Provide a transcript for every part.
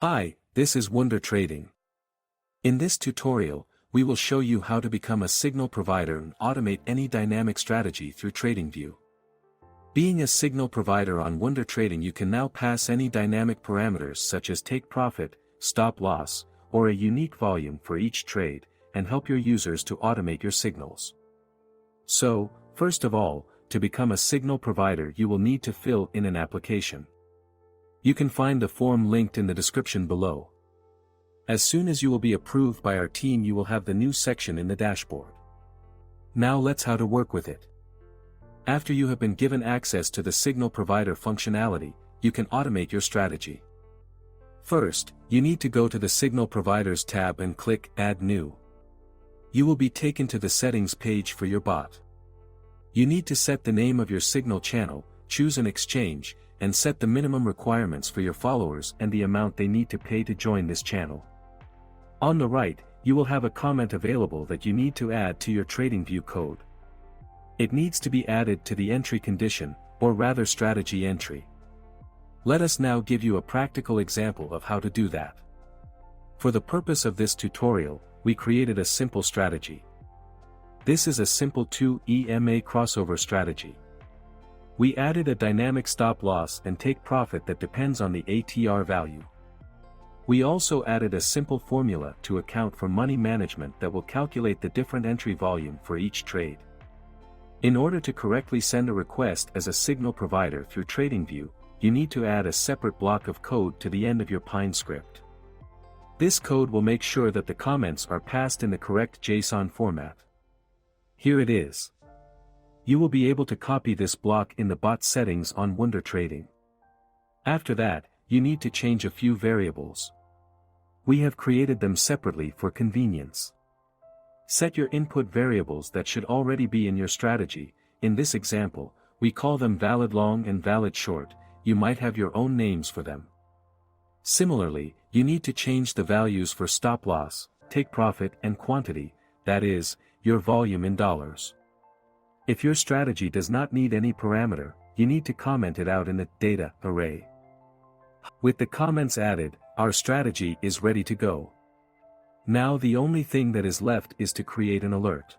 Hi, this is WunderTrading. In this tutorial, we will show you how to become a signal provider and automate any dynamic strategy through TradingView. Being a signal provider on WunderTrading, you can now pass any dynamic parameters such as take profit, stop loss, or a unique volume for each trade, and help your users to automate your signals. So, first of all, to become a signal provider you will need to fill in an application. You can find the form linked in the description below. As soon as you will be approved by our team, you will have the new section in the dashboard. Now let's how to work with it. After you have been given access to the signal provider functionality, you can automate your strategy. First, you need to go to the Signal Providers tab and click Add New. You will be taken to the settings page for your bot. You need to set the name of your signal channel, choose an exchange, and set the minimum requirements for your followers and the amount they need to pay to join this channel. On the right, you will have a comment available that you need to add to your TradingView code. It needs to be added to the entry condition, or rather strategy entry. Let us now give you a practical example of how to do that. For the purpose of this tutorial, we created a simple strategy. This is a simple 2 EMA crossover strategy. We added a dynamic stop loss and take profit that depends on the ATR value. We also added a simple formula to account for money management that will calculate the different entry volume for each trade. In order to correctly send a request as a signal provider through TradingView, you need to add a separate block of code to the end of your Pine script. This code will make sure that the comments are passed in the correct JSON format. Here it is. You will be able to copy this block in the bot settings on WunderTrading. After that, you need to change a few variables. We have created them separately for convenience. Set your input variables that should already be in your strategy. In this example, we call them valid long and valid short. You might have your own names for them. Similarly, you need to change the values for stop loss, take profit, and quantity, that is, your volume in dollars. If your strategy does not need any parameter, you need to comment it out in the data array. With the comments added, our strategy is ready to go. Now the only thing that is left is to create an alert.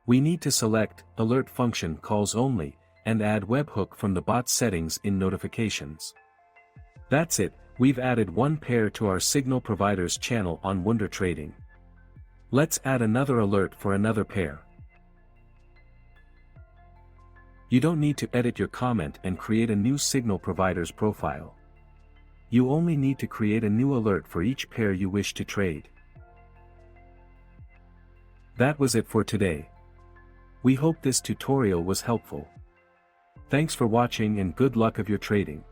We need to select Alert Function Calls Only, and add webhook from the bot settings in Notifications. That's it, we've added one pair to our signal providers channel on WunderTrading. Let's add another alert for another pair. You don't need to edit your comment and create a new signal provider's profile. You only need to create a new alert for each pair you wish to trade. That was it for today. We hope this tutorial was helpful. Thanks for watching and good luck of your trading.